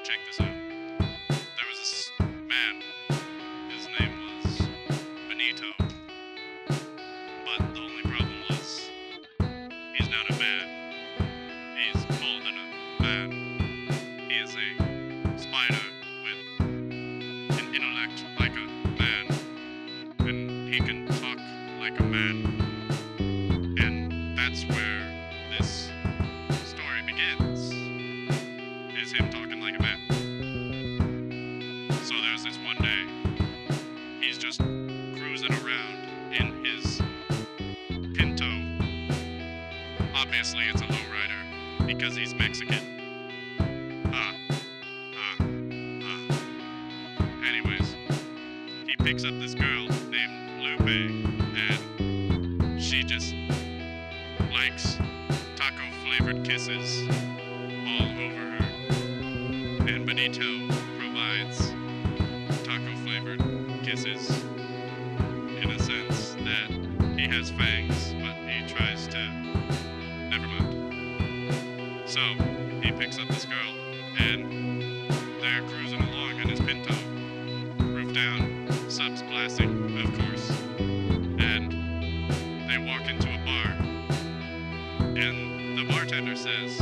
Check this out. There was this man. His name was Benito. But the only problem was, he's not a man. He's more than a man. He is a spider with an intellect like a man. And he can talk like a man. And that's where this story begins. Is him talking like a man. So there's this one day, he's just cruising around in his Pinto. Obviously it's a lowrider, because he's Mexican. Anyways, he picks up this girl named Lupe, and she just likes taco-flavored kisses all over her. And Benito provides taco-flavored kisses in a sense that he has fangs, but he tries to... Never mind. So, he picks up this girl, and they're cruising along in his Pinto. Roof down, subs blasting, of course. And they walk into a bar, and the bartender says,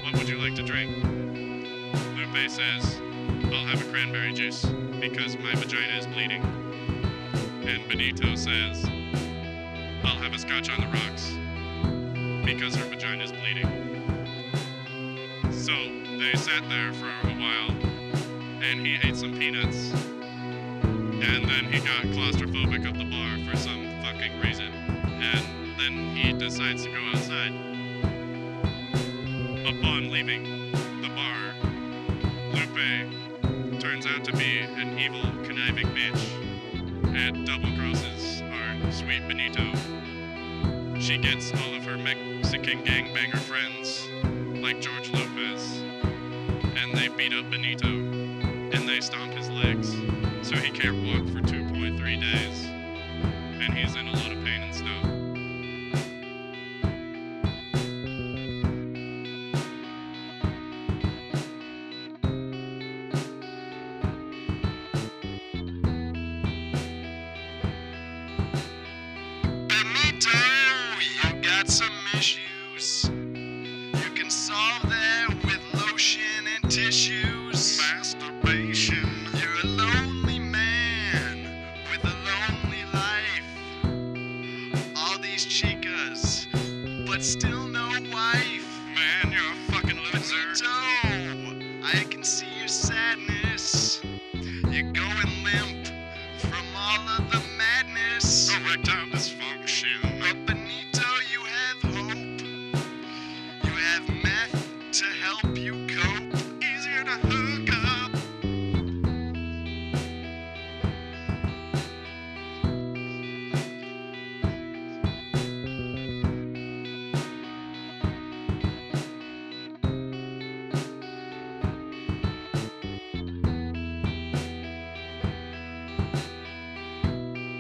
"What would you like to drink?" Lupe says, "I'll have a cranberry juice, because my vagina is bleeding." And Benito says, "I'll have a scotch on the rocks, because her vagina is bleeding." So, they sat there for a while, and he ate some peanuts, and then he got claustrophobic of the bar for some fucking reason, and then he decides to go outside. Upon leaving the bar, Lupe turns out to be an evil, conniving bitch and double crosses our sweet Benito. She gets all of her Mexican gangbanger friends, like George Lopez, and they beat up Benito, and they stomp his legs, so he can't walk for 2.3 days, and he's in a lot of pain and stuff. Some issues. You can solve that with lotion and tissues. Masturbation. You're a lonely man with a lonely life. All these chicas, but still no wife. Man, you're a fucking loser. Benito, I can see your sadness. You're going limp from all of the madness. Erectile dysfunction. But Benito, you have hope. You have meth to help you cope. Easier to hook up.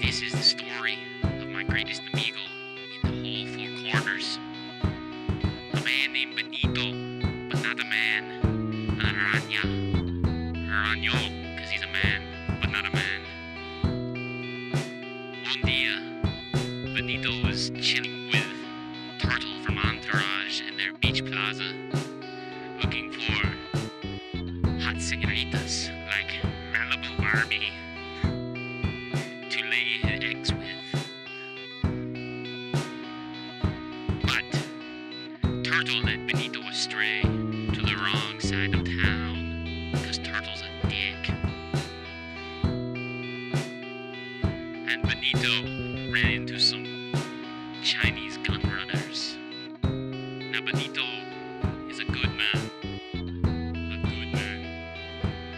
This is the story of my greatest amigo in the whole four corners. A man named Benito, but not a man. An araña. Araño, because he's a man, but not a man. Un día, Benito was chilling with Turtle from Entourage in their beach plaza, looking for hot senoritas like Malibu Barbie to lay his eggs with. But Turtle led Benito astray to the wrong side of town, because Turtle's a dick. And Benito ran into some Chinese gun runners. Now Benito is a good man. A good man.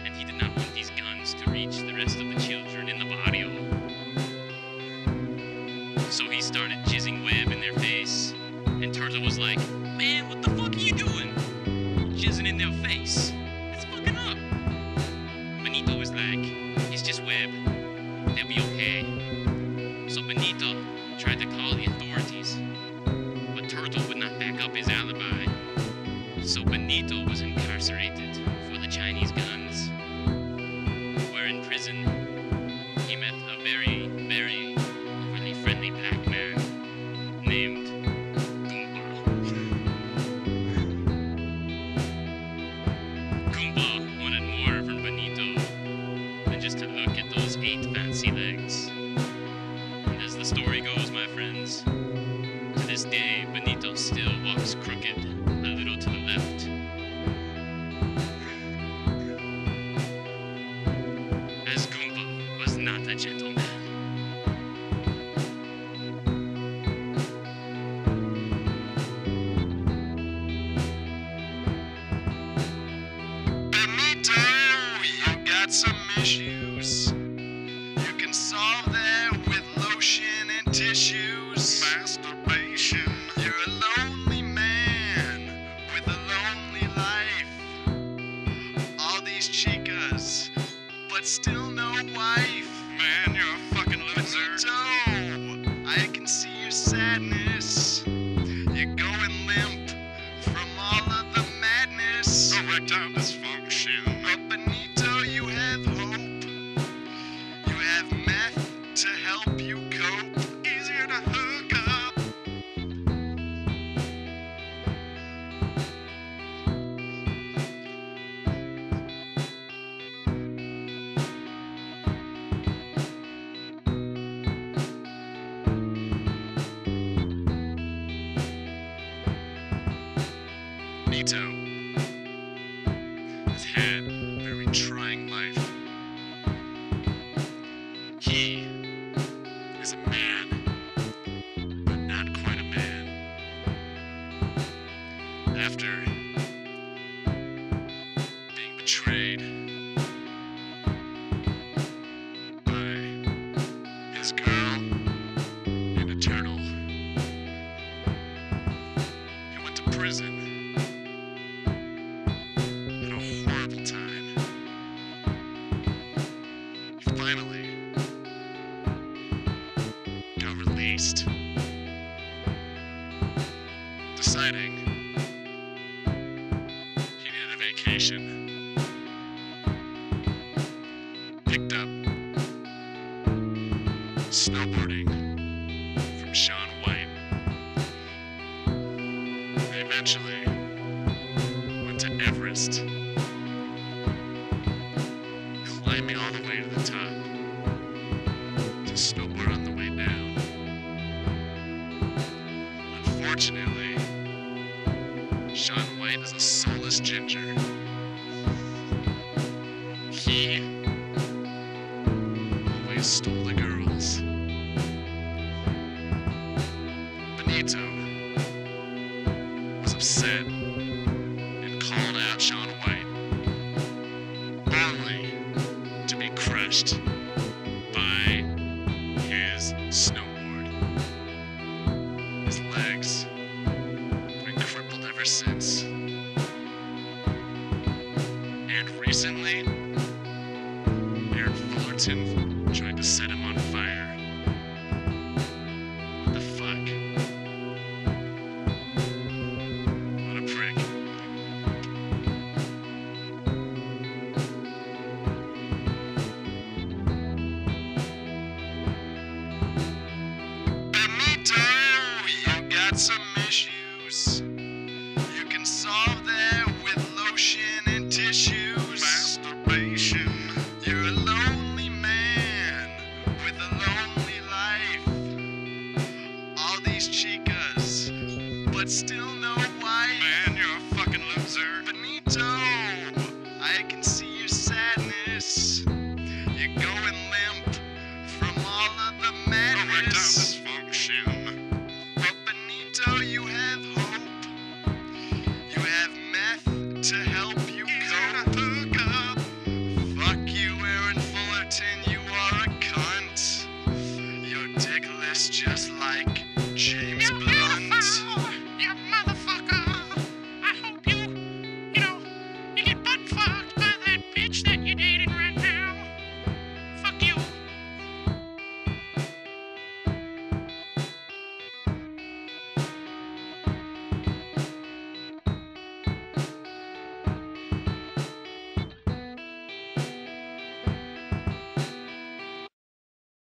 And he did not want these guns to reach the rest of the children in the barrio. So he started jizzing web in their face, and Turtle was like, "Man, what the fuck are you doing? Jizzing in their face. That's fucking up." Benito was like, "It's just web. They'll be okay." So Benito tried to call the authorities, but Turtle would not back up his alibi. So Benito was incarcerated Goomba wanted more from Benito than just to look at those 8 fancy legs. And as the story goes, my friends, to this day, Benito still walks crooked, a little to the left. As Goomba was not a gentleman. Benito, you got some issues. You can solve that with lotion and tissues. Masturbation. You're a lonely man with a lonely life. All these chicas, but still no wife. Man, you're a fucking loser. Benito, I can see your sadness. You're going limp from all of the madness. Erectile dysfunction. But Benito, you have hope. You have meth to help you cope. Easier to hook up. Benito has had a very trying life. He is a man, but not quite a man. After being betrayed by his girl and a turtle, he went to prison. Had a horrible time. He finally got released, deciding he needed a vacation. Picked up snowboarding from Shaun White. They eventually went to Everest, climbing all the way to the top to snowboard on the way down. Unfortunately, Shaun White is a soulless ginger. He always stole the girls. Benito was upset and called out Shaun White, only to be crushed by his snowboard. His legs have been crippled ever since. And recently, Aaron Fullerton tried to set him on fire. What the fuck? What a prick. Benito, you got some issues. You can solve that with lotion and tissues. Masturbation. You're a lonely man with a lonely life. All these chicas, but still no wife. Man, you're a fucking loser. Benito, I can